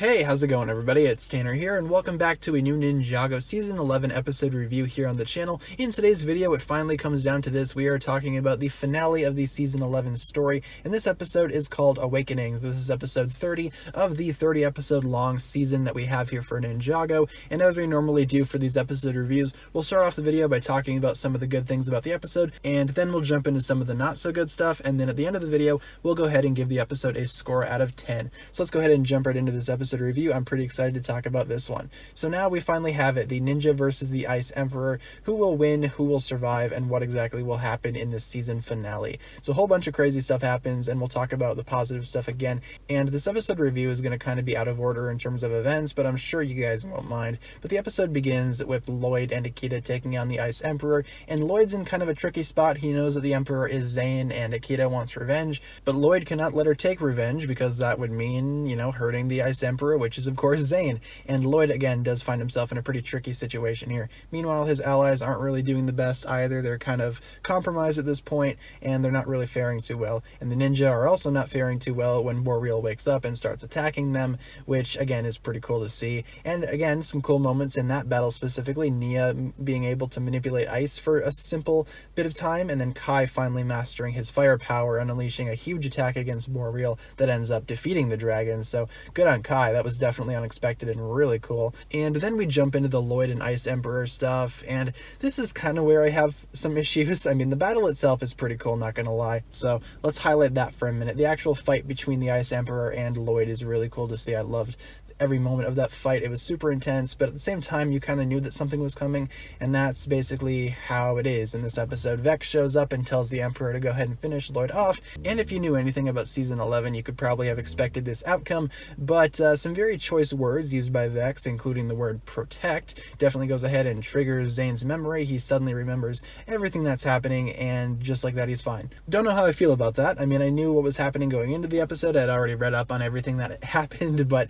Hey, how's it going everybody? It's Tanner here, and welcome back to a new Ninjago Season 11 episode review here on the channel. In today's video, it finally comes down to this. We are talking about the finale of the Season 11 story, and this episode is called Awakenings. This is episode 30 of the 30 episode long season that we have here for Ninjago, and as we normally do for these episode reviews, we'll start off the video by talking about some of the good things about the episode, and then we'll jump into some of the not so good stuff, and then at the end of the video, we'll go ahead and give the episode a score out of 10. So let's go ahead and jump right into this episode review. I'm pretty excited to talk about this one. So now we finally have it, the Ninja versus the Ice Emperor. Who will win, who will survive, and what exactly will happen in this season finale. So a whole bunch of crazy stuff happens, and we'll talk about the positive stuff again. And this episode review is going to kind of be out of order in terms of events, but I'm sure you guys won't mind. But the episode begins with Lloyd and Akita taking on the Ice Emperor, and Lloyd's in kind of a tricky spot. He knows that the Emperor is Zane and Akita wants revenge, but Lloyd cannot let her take revenge because that would mean, hurting the Ice Emperor, which is of course Zane. And Lloyd again does find himself in a pretty tricky situation here. Meanwhile, his allies aren't really doing the best either. They're kind of compromised at this point, and they're not really faring too well. And the ninja are also not faring too well when Boreal wakes up and starts attacking them, which again is pretty cool to see. And again, some cool moments in that battle specifically. Nia being able to manipulate ice for a simple bit of time, and then Kai finally mastering his firepower and unleashing a huge attack against Boreal that ends up defeating the dragon. So good on Kai. That was definitely unexpected and really cool. And then we jump into the Lloyd and Ice Emperor stuff, and this is kind of where I have some issues. I mean, the battle itself is pretty cool, not gonna lie. So let's highlight that for a minute. The actual fight between the Ice Emperor and Lloyd is really cool to see. I loved every moment of that fight. It was super intense, but at the same time you kind of knew that something was coming, and that's basically how it is in this episode. Vex shows up and tells the Emperor to go ahead and finish Lloyd off, and if you knew anything about season 11, you could probably have expected this outcome, but some very choice words used by Vex, including the word protect, definitely goes ahead and triggers Zane's memory. He suddenly remembers everything that's happening, and just like that, he's fine. Don't know how I feel about that. I mean, I knew what was happening going into the episode. I'd already read up on everything that happened, but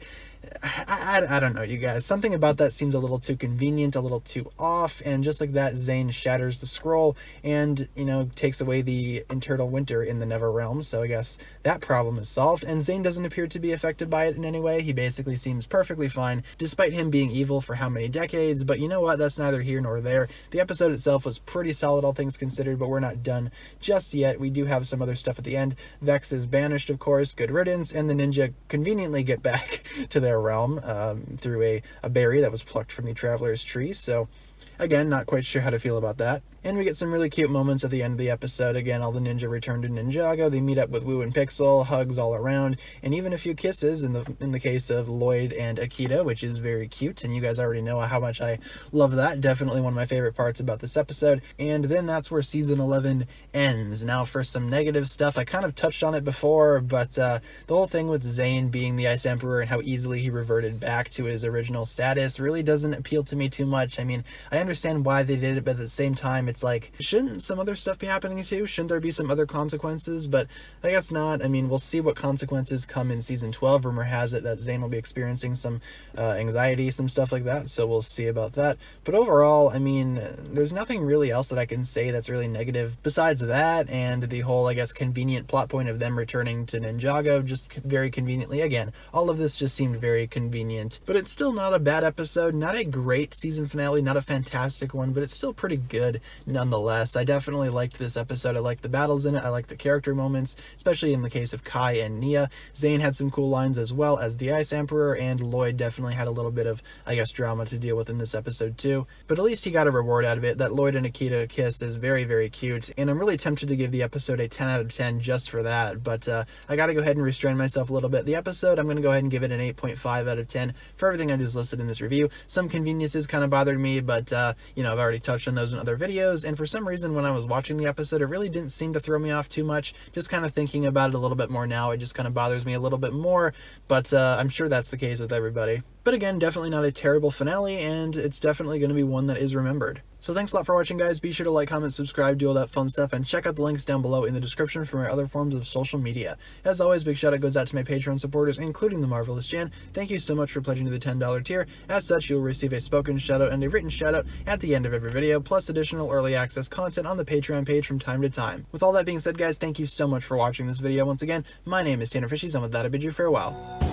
I don't know, you guys. Something about that seems a little too convenient, a little too off, and just like that, Zane shatters the scroll and, takes away the internal winter in the Never Realm, so I guess that problem is solved, and Zane doesn't appear to be affected by it in any way. He basically seems perfectly fine, despite him being evil for how many decades, but you know what, that's neither here nor there. The episode itself was pretty solid, all things considered, but we're not done just yet. We do have some other stuff at the end. Vex is banished, of course, good riddance, and the ninja conveniently get back to their realm through a berry that was plucked from the Traveler's Tree. So again, not quite sure how to feel about that. And we get some really cute moments at the end of the episode. Again, all the ninja return to Ninjago. They meet up with Wu and Pixel, hugs all around, and even a few kisses in the case of Lloyd and Akita, which is very cute, and you guys already know how much I love that. Definitely one of my favorite parts about this episode. And then that's where season 11 ends. Now for some negative stuff, I kind of touched on it before, but the whole thing with Zane being the Ice Emperor and how easily he reverted back to his original status really doesn't appeal to me too much. I mean, I understand why they did it, but at the same time, it's like, shouldn't some other stuff be happening too? Shouldn't there be some other consequences? But I guess not. I mean, we'll see what consequences come in season 12. Rumor has it that Zane will be experiencing some anxiety, some stuff like that, so we'll see about that. But overall, I mean, there's nothing really else that I can say that's really negative besides that, and the whole, I guess, convenient plot point of them returning to Ninjago, just very conveniently. Again, all of this just seemed very convenient, but it's still not a bad episode, not a great season finale, not a fantastic one, but it's still pretty good nonetheless. I definitely liked this episode. I liked the battles in it. I liked the character moments, especially in the case of Kai and Nia. Zane had some cool lines as well as the Ice Emperor, and Lloyd definitely had a little bit of, I guess, drama to deal with in this episode too. But at least he got a reward out of it. That Lloyd and Akita kiss is very, very cute, and I'm really tempted to give the episode a 10 out of 10 just for that, but I gotta go ahead and restrain myself a little bit. The episode, I'm gonna go ahead and give it an 8.5 out of 10 for everything I just listed in this review. Some conveniences kind of bothered me, but I've already touched on those in other videos, and for some reason when I was watching the episode, it really didn't seem to throw me off too much. Just kind of thinking about it a little bit more now, it just kind of bothers me a little bit more, but I'm sure that's the case with everybody. But again, definitely not a terrible finale, and it's definitely going to be one that is remembered. So thanks a lot for watching, guys. Be sure to like, comment, subscribe, do all that fun stuff, and check out the links down below in the description for my other forms of social media. As always, big shout out goes out to my Patreon supporters, including the Marvelous Jan. Thank you so much for pledging to the $10 tier. As such, you'll receive a spoken shout out and a written shout out at the end of every video, plus additional early access content on the Patreon page from time to time. With all that being said, guys, thank you so much for watching this video. Once again, my name is TannerFishies, and with that, I bid you farewell.